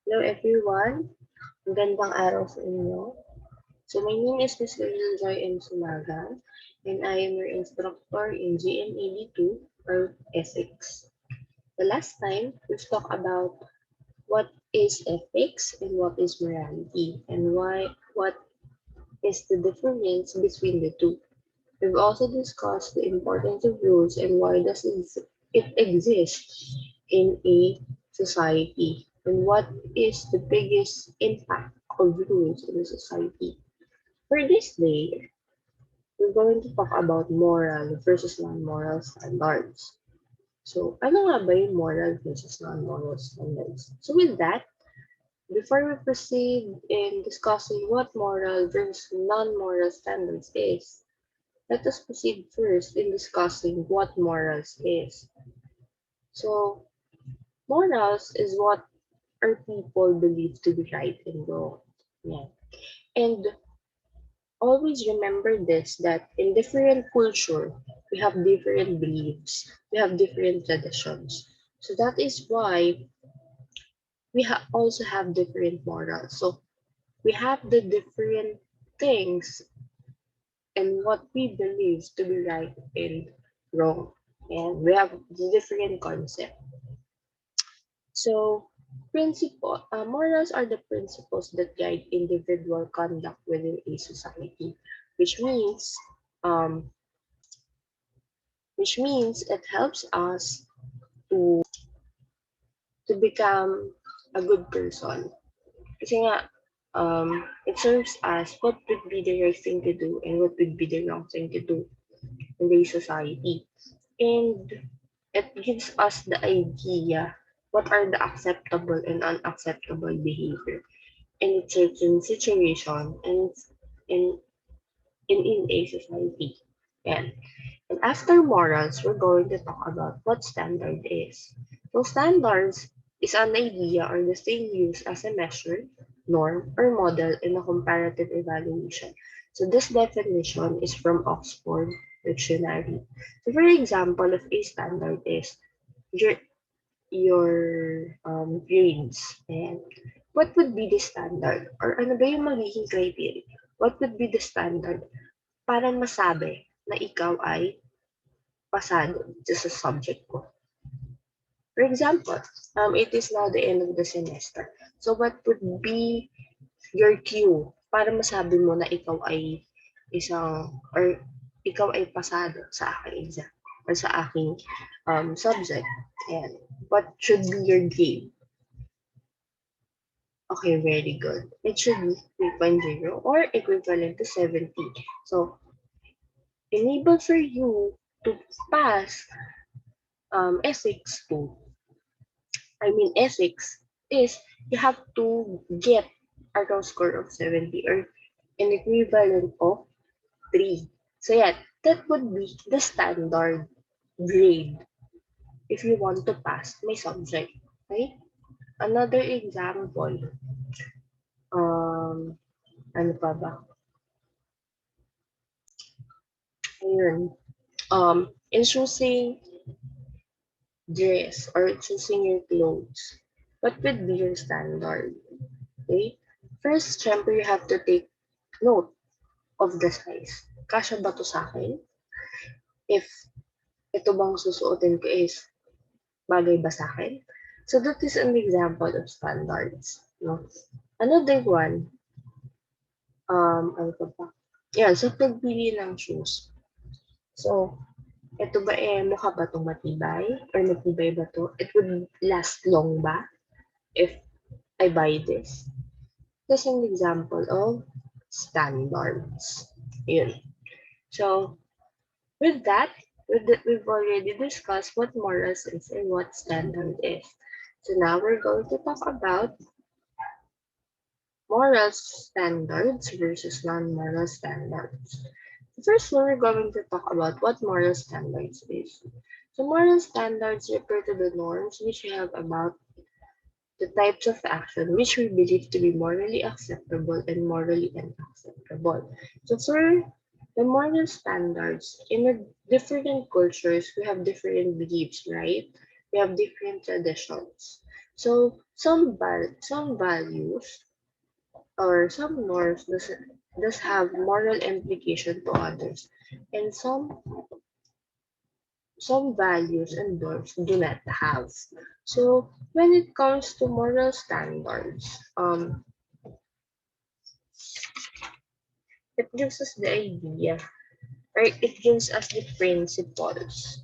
Hello everyone, magandang araw sa inyo. So my name is Ms. Gabriel Joy M. Sumagan and I am your instructor in GNED 2 or Ethics. The last time we've talked about what is ethics and what is morality and what is the difference between the two. We've also discussed the importance of rules and why does it exist in a society and what is the biggest impact of rules in a society. For this day, we're going to talk about moral versus non-moral standards. So, ano nga ba yung moral versus non-moral standards? So with that, before we proceed in discussing what moral versus non-moral standards is, let us proceed first in discussing what morals is. So, morals is what our people believe to be right and wrong. Yeah. And always remember this that in different culture, we have different beliefs, we have different traditions. So that is why also have different morals. So we have the different things and what we believe to be right and wrong. And we have the different concept. So, morals are the principles that guide individual conduct within a society, which means, um, which means it helps us to to become a good person. Kasi nga, it serves us what would be the right thing to do and what would be the wrong thing to do in the society. And it gives us the idea what are the acceptable and unacceptable behavior in a certain situation and in in a society. And, and after morals, we're going to talk about what standard is. So standards is an idea or the thing used as a measure, norm, or model in a comparative evaluation. So this definition is from Oxford Dictionary. So for example, of a standard is your grades. And what would be the standard? Or ano ba yung magiging criteria? What would be the standard para masabi na ikaw ay pasado sa subject ko? For example, it is now the end of the semester. So what would be your cue para masabi mo na ikaw ay ikaw ay pasado sa aking exam or sa aking subject? And what should be your grade? Okay, very good. It should be 3.0 or equivalent to 70. So, enable for you to pass ethics too. Ethics is you have to get a raw score of 70 or an equivalent of 3. So, yeah, that would be the standard grade if you want to pass my subject. Right? Another example, um, ano pa ba? Ayun. In choosing dress or choosing your clothes, what would be your standard? Okay? First, syempre, you have to take note of the size. Kasya ba to sa akin? If ito bang susuotin ko is bagay ba sa akin? So that is an example of standards. No? Another one, ano pa ba? Yeah, so pagpili ng shoes. So, ito ba mukha ba itong matibay? Or matibay ba to? It would last long ba if I buy this? That's an example of standards. Yun. So, with that, we've already discussed what morals is and what standard is. So now we're going to talk about moral standards versus non-moral standards. First, we're going to talk about what moral standards is. So moral standards refer to the norms which we have about the types of action which we believe to be morally acceptable and morally unacceptable. So for the moral standards, in a different cultures, we have different beliefs, right? We have different traditions. So some values or some norms does have moral implication to others, and some values and norms do not have. So when it comes to moral standards, it gives us the idea, or it gives us the principles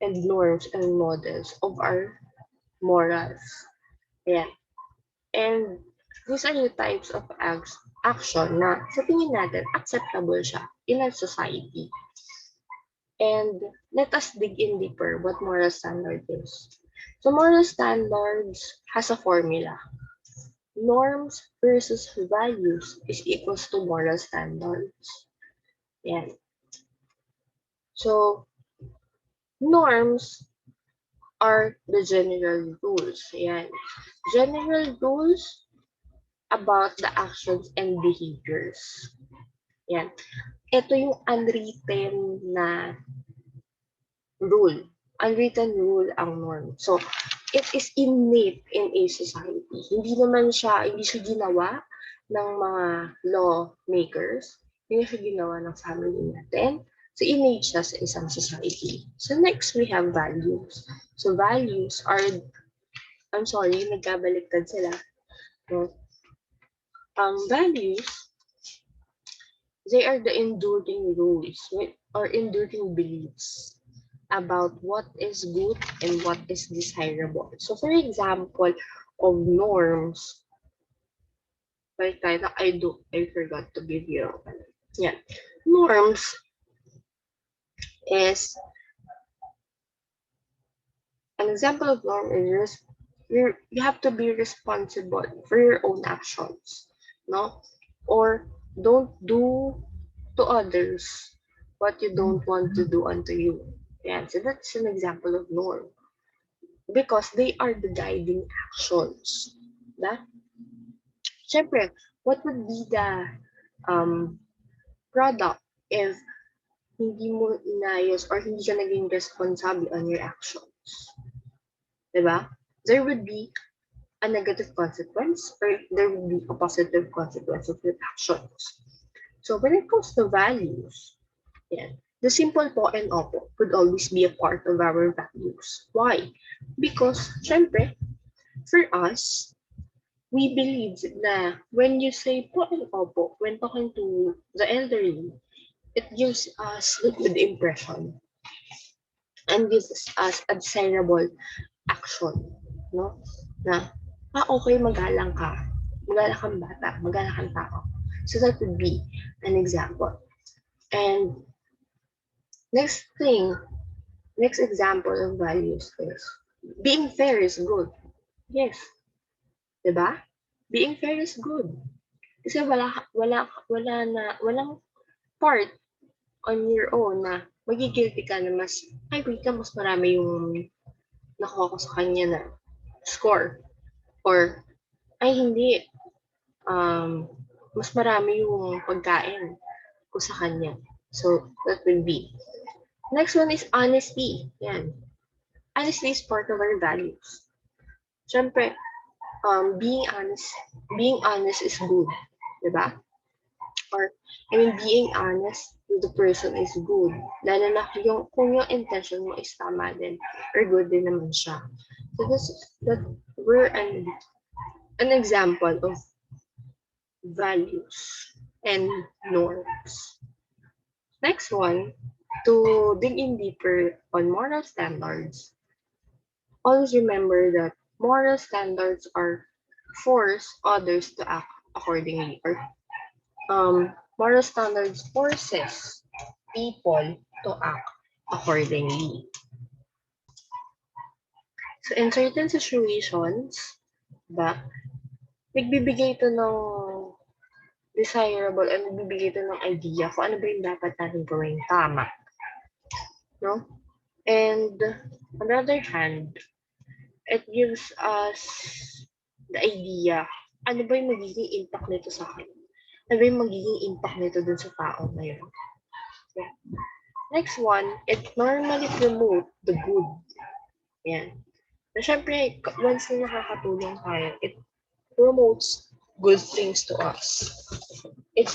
and norms and models of our morals. Yeah. And these are the types of action na sa tingin natin acceptable siya in a society. And let us dig in deeper what moral standard is. So moral standards has a formula. Norms versus values is equals to moral standards. Yan. So norms are the general rules. Yan. General rules about the actions and behaviors. Yan. Ito yung unwritten na rule. Unwritten rule ang norm. So, it is innate in a society. Hindi siya ginawa ng mga lawmakers. Hindi siya ginawa ng family natin. So, innate siya sa isang society. So, next, we have values. So, values are, I'm sorry, nagkabaliktad sila. No? Values, they are the enduring rules or enduring beliefs about what is good and what is desirable. So, for example, of norms, like I forgot to give you. Yeah, norms is an example of norm is you have to be responsible for your own actions, no, or don't do to others what you don't want to do unto you. Yeah, so that's an example of norm because they are the guiding actions. That, syempre, what would be the um, product if hindi mo inayos or hindi ka naging responsable on your actions? Diba? There would be a negative consequence or there would be a positive consequence of your actions. So when it comes to values, yeah, the simple po and opo would always be a part of our values. Why? Because, syempre, for us, we believe na when you say po and opo, when talking to the elderly, it gives us a good impression and gives us a desirable action. No? Na, okay, magalang ka. Magalang kang bata. Magalang kang tao. So that would be an example. And next thing, next example of values is being fair is good. Yes. Diba? Being fair is good. Kasi walang part on your own na magigilty ka na mas, ay, wait ka, mas marami yung nakuha ko sa kanya na score. Or, ay, hindi, mas marami yung pagkain ko sa kanya. So, that will be. Next one is honesty. Yan. Honesty is part of our values. Siyempre, being honest is good. Diba? Or, I mean, being honest with the person is good. Lalo na kung yung intention mo is tama din or good din naman siya. So, that we're an example of values and norms. Next one, to dig in deeper on moral standards, always remember that moral standards are force others to act accordingly, or moral standards forces people to act accordingly. So in certain situations, ba, nagbibigay ito ng desirable and nagbibigay ito ng idea kung ano ba yung dapat natin gawing tama. No? And on the other hand, it gives us the idea, ano ba yung magiging impact nito sa akin? Ano ba yung magiging impact nito dun sa tao na yun? Yeah. Next one, it normally promote the good. Yan. Syempre, once na nakakatulong tayo, it promotes good things to us. It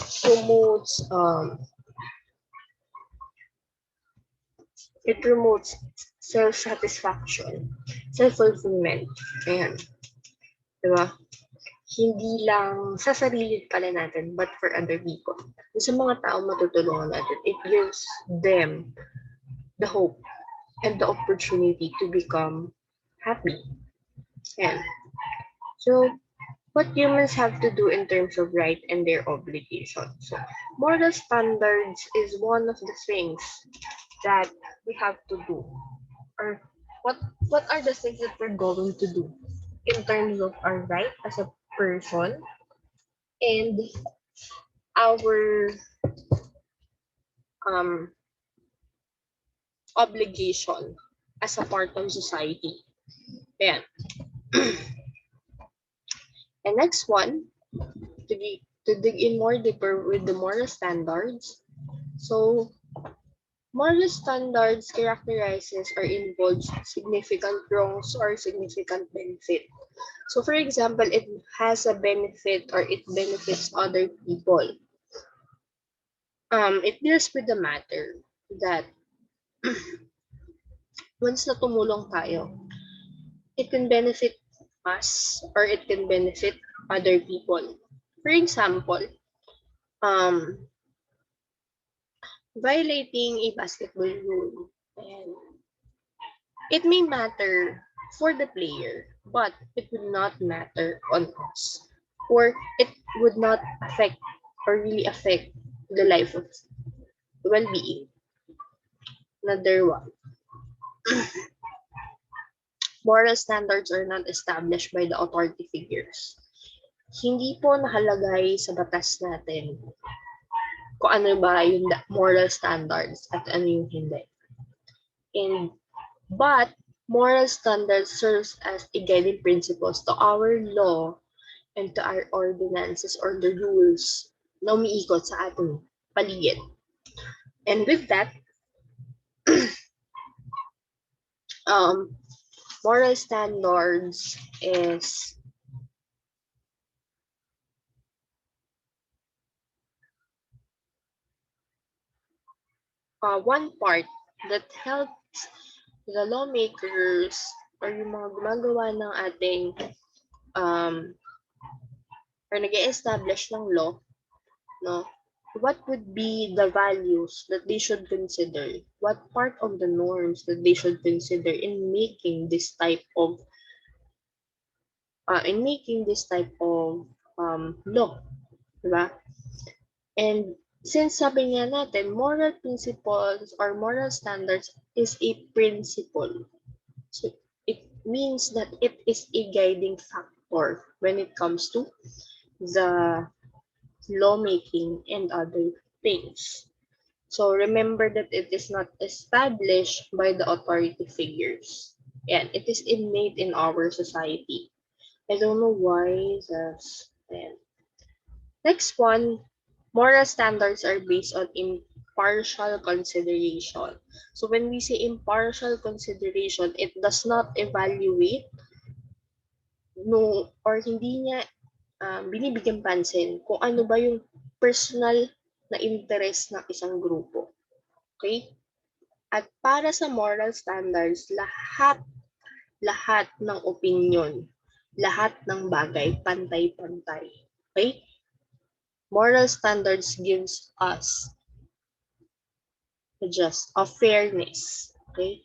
promotes self-satisfaction, self-fulfillment. Ayan, di ba? Hindi lang sa sarili pala natin, but for other people. Sa mga tao matutulungan natin, it gives them the hope and the opportunity to become happy. Ayan. So, what humans have to do in terms of right and their obligations. So, moral standards is one of the things that we have to do. Or what are the things that we're going to do in terms of our right as a person and our um obligation as a part of society. Ayan. And next one, to dig in more deeper with the moral standards. So, moral standards characterizes or involves significant wrongs or significant benefit. So, for example, it has a benefit or it benefits other people. It deals with the matter that once na tumulong tayo, it can benefit us or it can benefit other people. For example, um, violating a basketball rule. And it may matter for the player, but it would not matter on us. Or it would not affect or really affect the life of well-being. Another one, moral standards are not established by the authority figures. Hindi po nakalagay sa batas natin kung ano ba yung moral standards at ano yung hindi. But moral standards serves as a guiding principles to our law and to our ordinances or the rules na umiikot sa ating paligid. And with that, moral standards is one part that helps the lawmakers or yung mga gumagawa ng ating or nag-e-establish ng law, no? What would be the values that they should consider? What part of the norms that they should consider in making this type of law, diba? And since sabi nga natin, moral principles or moral standards is a principle. So it means that it is a guiding factor when it comes to the lawmaking and other things. So remember that it is not established by the authority figures. And it is innate in our society. I don't know why that's and next one, moral standards are based on impartial consideration. So when we say impartial consideration, it does not evaluate no or hindi niya binibigyan pansin kung ano ba yung personal na interest ng isang grupo. Okay? At para sa moral standards, lahat ng opinion, lahat ng bagay, pantay-pantay. Okay? Moral standards gives us just a fairness. Okay?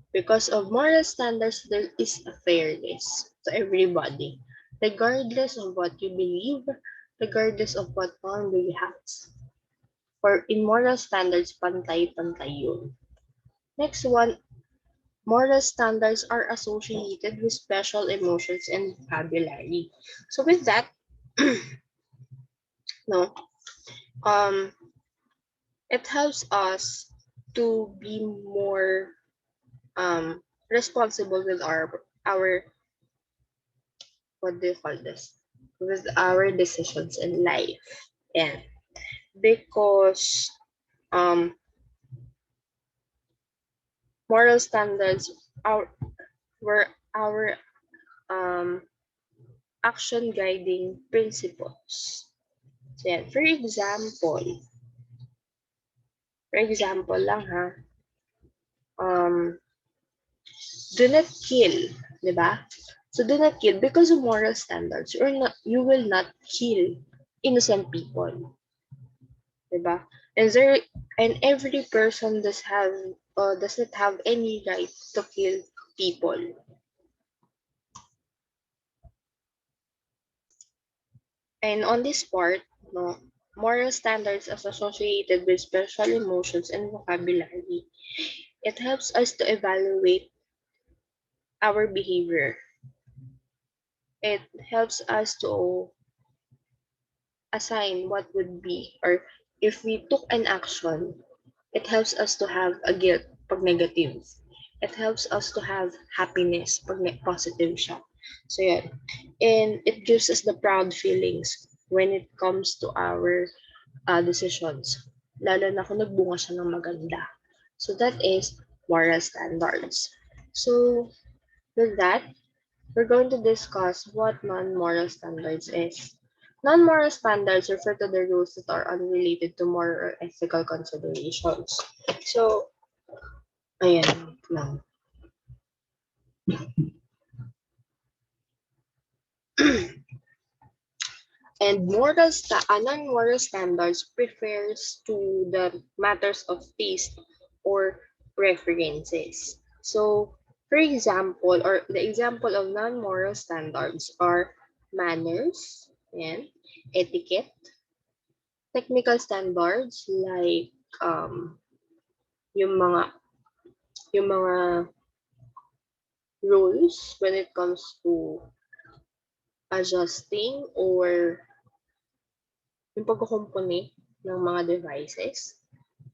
Because of moral standards, there is a fairness to everybody, regardless of what you believe, regardless of what norm you have. For in moral standards, pantay-pantay yun. Next one, moral standards are associated with special emotions and vocabulary. So with that, no, it helps us to be more responsible with our what do you call this? With our decisions in life. And because moral standards are were our action guiding principles. So, yan. For example lang ha, um, do not kill, di ba? So do not kill because of moral standards, or not, you will not kill innocent people, di ba? And there, and every person does not have any right to kill people. And on this part, no, moral standards as associated with special emotions and vocabulary, it helps us to evaluate our behavior. It helps us to assign what would be, or if we took an action, it helps us to have a guilt pag negative. It helps us to have happiness pag positive siya. So yeah, and it gives us the proud feelings when it comes to our decisions. Lalo na kung nagbunga siya ng maganda. So that is moral standards. So with that, we're going to discuss what non-moral standards is. Non-moral standards refer to the rules that are unrelated to moral or ethical considerations. So, ayan lang. And non-moral standards refers to the matters of taste or preferences. So, for example, or the example of non-moral standards are manners, and etiquette, technical standards like yung mga yung mga rules when it comes to adjusting or yung pagkukumpuni ng mga devices.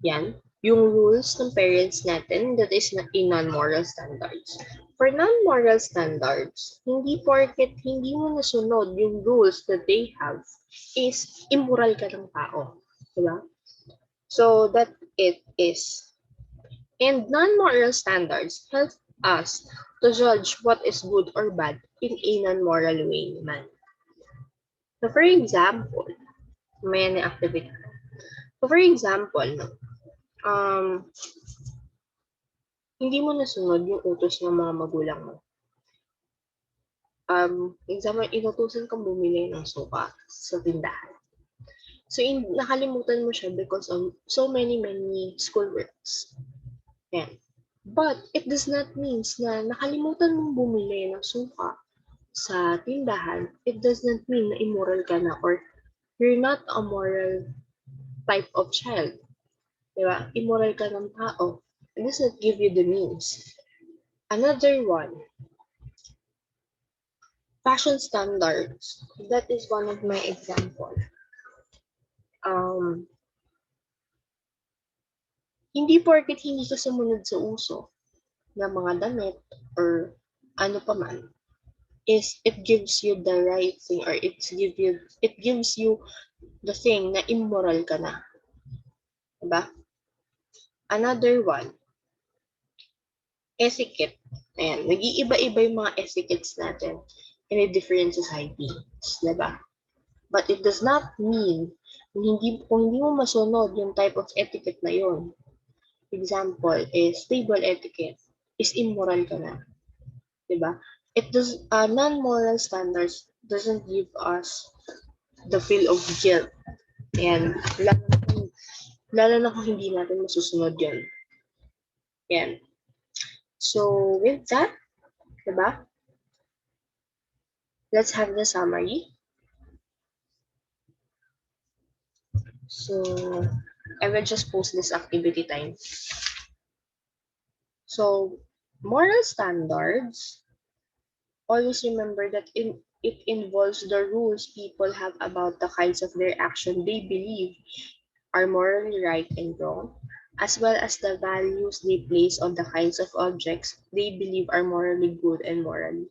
Yan. Yung rules ng parents natin, that is a non-moral standards. For non-moral standards, hindi porket hindi mo nasunod yung rules that they have is immoral ka ng tao. Diba? So, that it is. And non-moral standards help us to judge what is good or bad in a non-moral way naman. So, for example, may activity. So, for example, no, hindi mo nasunod yung utos ng mga magulang mo. Example, inutusan kang bumili ng sopa sa tindahan. So, nakalimutan mo siya because of so many schoolworks. Yan. But, it does not mean na nakalimutan mong bumili ng suka sa tindahan. It does not mean na immoral ka na, or you're not a moral type of child. Diba? Immoral ka ng tao. It does not give you the means. Another one, fashion standards. That is one of my example. Hindi porket hindi ka sumunod sa uso ng mga damit or ano pa man, is it gives you the right thing, or it gives you the thing na immoral ka na. Diba? Another one, etiquette. Ayan, nag-iiba-iba yung mga etiquettes natin in a different societies. Diba? But it does not mean kung hindi mo masunod yung type of etiquette na yun. Example is table etiquette is immoral ka na. Diba? Non-moral standards doesn't give us the feel of guilt. And lalo na kung hindi natin masusunod yun. Yan. So, with that, diba? Let's have the summary. So, I will just post this activity time. So, moral standards, always remember that it involves the rules people have about the kinds of their action they believe are morally right and wrong, as well as the values they place on the kinds of objects they believe are morally good and morally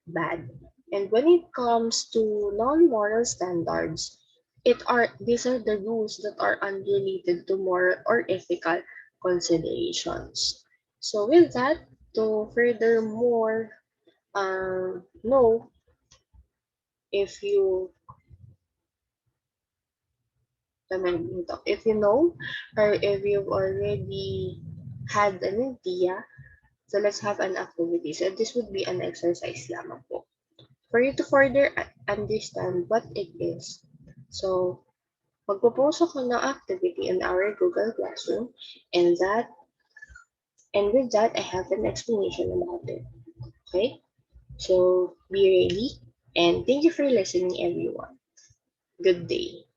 bad. And when it comes to non-moral standards, these are the rules that are unrelated to moral or ethical considerations. So with that, to furthermore know if you if you know or if you've already had an idea. So let's have an activity. So this would be an exercise lamang po for you to further understand what it is. So magpo-post ako ng activity in our Google Classroom, and with that I have an explanation about it. Okay? So be ready, and thank you for listening, everyone. Good day.